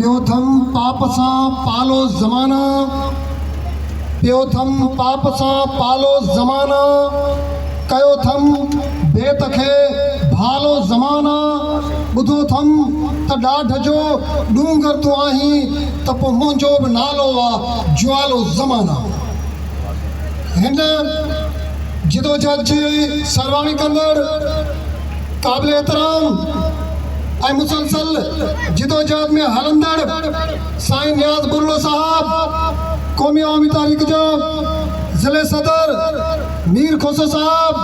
प्योथम पाप सां पालो ज़माना, प्योथम पाप सां पालो ज़माना, कयो थम बेत खे भालो ज़माना। ॿुधो थम त ॾाढ जो डूंगर तूं आहीं त पोइ मुंहिंजो बि नालो आहे ज्वालो ज़माना। हिन जिदोजहद जी सरवाणी कंदड़ क़ाबिल एहतराम ऐं मुसलसल जिदोजहद में हलंदड़ साईं नियाज़ बुर्लो साहब, क़ौमी अवामी तारीख़ जो ज़िले सदर मीर खोसो साहब,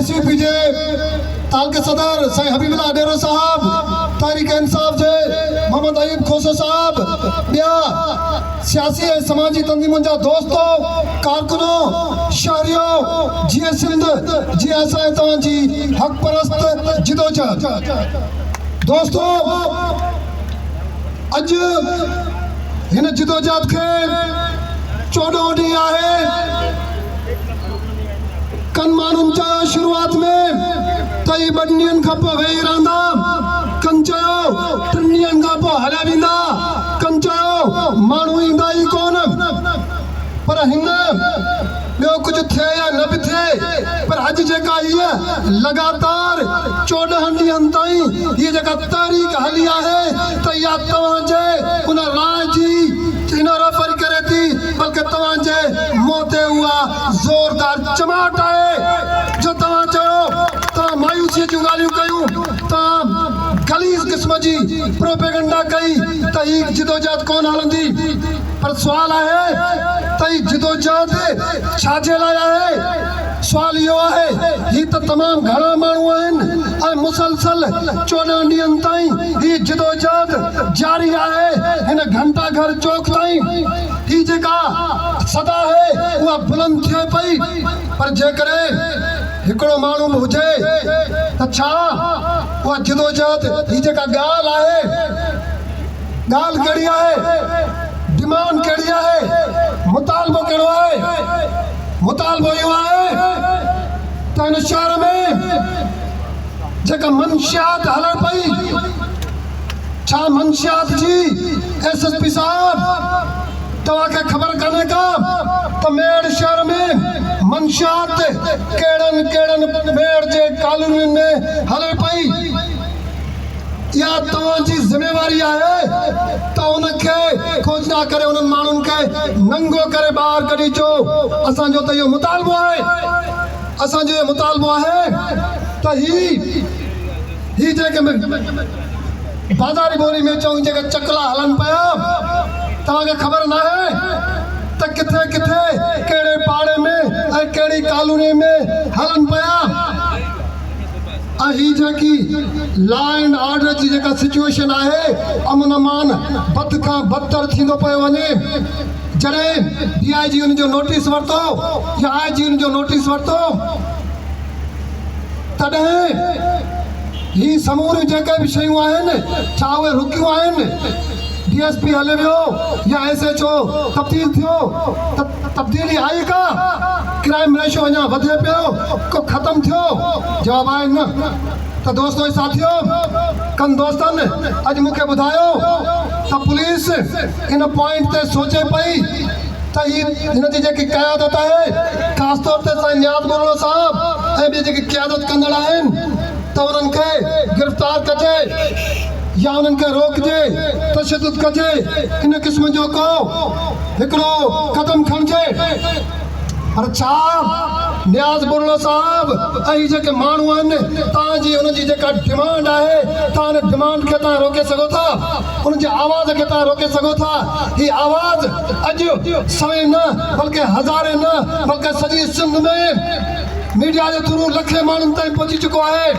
SUP जे तालके सदर साईं हबीबुल्लाह डेरो साहब, तारीख़ इंसाफ़ जे मोहम्मद अयूब खोसो साहब, ॿिया सियासी ऐं समाजी तंज़ीमुनि जा दोस्तो, कारकुनो, शहरियो, जीअं सिंध, जीअं असां तव्हांजी हक़ परस्त जिदोजहद। दोस्तो, अॼु हिन जिदोजहद खे 14 ॾींहं आहे। कन माण्हुनि चयो शुरूआत में त ही 2 ॾींहंनि खां पोइ वेही रहंदा, कन चयो 3 ॾींहंनि खां पोइ हलिया वेंदा, कन चयो माण्हू ईंदा ई कोन। पर हिन ॿियो कुझु थिए या न बि थिए, पर अॼु जेका हीअ लगातार 14 ॾींहंनि ताईं हीअ जेका तहरीक हली आहे त इहा तव्हांजे उन राय जी इन रफ़री करे थी, बल्कि तव्हांजे मुंहं ते उहा ज़ोरदार चमाट आहे जो तव्हां चयो तव्हां मायूसीअ जूं ॻाल्हियूं कयूं, तव्हां गलीज़ क़िस्म जी प्रोपेगेंडा कई त ही जिदोजहद कोन हलंदी। पर सुवाल आहे त ही जिदोजहद छाजे लाइ आहे? सुवाल इहो आहे, ही त तमामु घणा माण्हू आहिनि ऐं मुसलसल 14 ॾींहंनि ताईं ही जिदोजहद जारी आहे। हिन घंटा घर चौक ताईं ही जेका सदा आहे उहा बुलंद थिए पई। पर जेकॾहिं हिकिड़ो माण्हू बि हुजे त छा उहा जिदोजहद ही जेका ॻाल्हि आहे, ॻाल्हि कहिड़ी आहे, डिमांड कहिड़ी आहे, मुतालबो कहिड़ो आहे? मुतालबो इहो आहे त हिन शहर में जेका मंशियात हलण पई, छा मंशियात जी SSP साहब तव्हांखे ख़बर कान्हे का त मेड़ शहर में मंशियात कहिड़नि मेड़ जे कॉलोनी में हले पई? इहा तव्हांजी ज़िम्मेवारी आहे त उनखे खोजना करे उन्हनि माण्हुनि खे नंगो करे ॿाहिरि कढी अचो। असांजो त इहो मुतालबो आहे, असांजो इहो मुतालबो आहे त ही जेके बाज़ारी ॿोली में चऊं जेके चकला हलनि पिया, तव्हांखे ख़बर न आहे त किथे किथे कहिड़े पाड़े में ऐं कहिड़ी कॉलोनी में हलनि पिया। ऐं ही जेकी लॉ एंड ऑर्डर जी जेका सिचुएशन आहे, अमन अमान बद खां बदतर थींदो पियो वञे। जॾहिं DIG उनजो नोटिस वरितो या IG उनजो नोटिस वरितो, तॾहिं ही समूरियूं जेके बि शयूं आहिनि, छा उहे रुकियूं आहिनि? DSP हले वियो या SHO तब्दील थियो, तब्दीली आई का? क्राइम रेशो अञा वधे पियो, को ख़तमु थियो? जवाब आहे न। त दोस्तो ऐं साथियो, कन दोस्तनि अॼु मूंखे ॿुधायो त पुलिस इन पॉइंट ते सोचे पई त हिन जी जेकी क़यादत आहे, ख़ासि तौर ते साईं नियाज़ बुर्लो साहब ऐं ॿिए जेके क़यादत कंदड़ आहिनि, त उन्हनि खे गिरफ़्तार कजे या उन्हनि खे रोकजे, तशद्दुद कजे, इन क़िस्म जो को हिकिड़ो क़दम खणिजे। पर छा नियाज़ बुर्लो साहब ऐं जेके माण्हू आहिनि, तव्हांजी उनजी जेका डिमांड आहे, तव्हां उन डिमांड खे तव्हां रोके सघो था? उनजी आवाज़ खे तव्हां रोके सघो था? ही आवाज़ अॼु 100 न बल्कि हज़ारे न बल्कि सॼी सिंध में मीडिया जे थ्रू लखे माण्हुनि ताईं पहुची चुको आहे।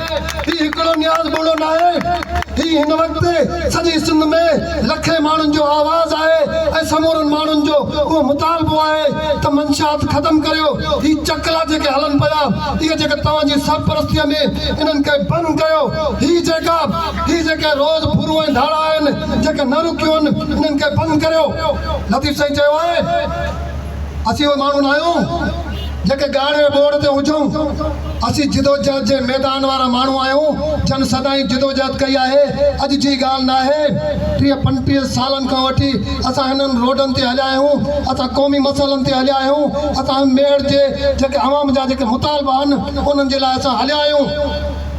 ही हिकिड़ो नियाज़ बुर्लो न आहे, ही हिन वक़्तु सॼी सिंध में लखे माण्हुनि जो आवाज़ आहे ऐं समूरनि माण्हुनि जो उहो मुतालबो आहे त मंशियात ख़तमु करियो। ही चकला जेके हलनि पिया, इहे जेके तव्हांजी सरपरस्तीअ में इन्हनि खे बंदि कयो। ही जेके रोज़ फुरू ऐं धाड़ा आहिनि, जेके न रुकियूं आहिनि, इन्हनि खे बंदि करियो। लतीफ़ साईं चयो आहे, असीं उहे माण्हू न आहियूं जेके गाड़े बोर्ड ते हुजूं असीं जिदोजहद जे मैदान वारा माण्हू आहियूं जन सदाई जिदोजहद कई आहे अॼु जी ॻाल्हि न आहे 30-35 सालनि खां वठी असां हिननि रोडनि ते हलिया आहियूं असां क़ौमी मसइलनि ते हलिया आहियूं असां मेड़ जे जेके अवाम जा जेके मुतालबा आहिनि उन्हनि जे लाइ असां हलिया आहियूं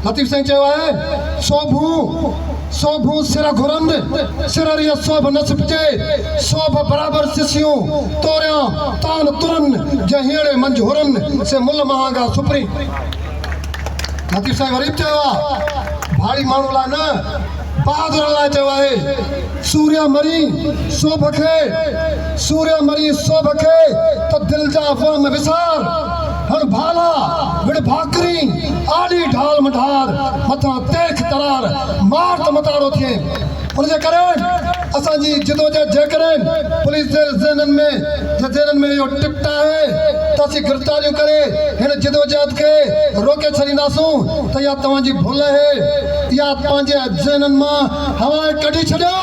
लतीफ़ साईं चयो आहे सोभू सिर घुरंद सिररिया सोभ न सिपजे सोभ बराबर सिसियूं तोरियां तान तुरन जहीड़े मंझ हुरन से मुल महागा सुपरी लतीफ़ साईं वरी चयो आहे भारी माण्हू लाइ न बहादुर लाइ चयो आहे सूर्य मरी शोभ खे त दिल जा फ़हम विसार हण भाला विड़ भाकरी आली ढाल मढार मथां तेख तरार मार त मताड़ो थिए उनजे करे असांजी जिदोजहद जेकॾहिं पुलिस जे ज़हननि में इहो टिप्ट आहे त असीं गिरफ़्तारियूं करे हिन जिदोजहद खे रोके छॾींदासूं त इहा तव्हांजी भुल आहे इहा पंहिंजे ज़हननि मां हवा कढी छॾियो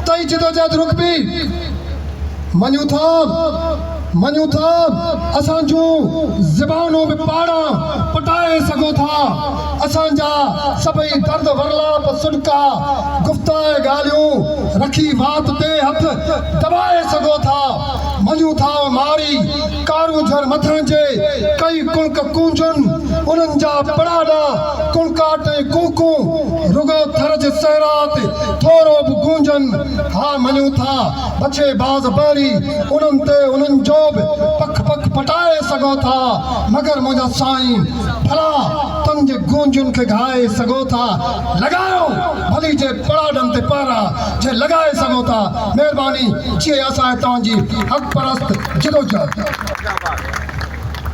त ई जिदोजहद रुकबी मञूं था असां जूं ज़बानूं बि पाणा पटाए सघो था असांजा सभई दर्द वरलाप सुॾका गुफ़्ताए ॻाल्हियूं रखी वात ते हथ दॿाए सघो था मञूं था मारी कारूं झर मथां जे कई कुणक कूंजनि उन्हनि जा पड़ाॾा कुणकाट ऐं कूकूं रुगो थर जे सहरा ते थोरो बि गूंजनि हा मञूं था बचे बाज़ बारी उन्हनि ते उन्हनि जो पख पटाए सघो था मगर मुंहिंजा साईं भला तन जे गूंजुनि खे घाए सघो था लॻायो भली जे पड़ाॾनि ते पारा जे लॻाए सघो था महिरबानी जीअं असां तव्हांजी हक़ परस्त जिदोजहद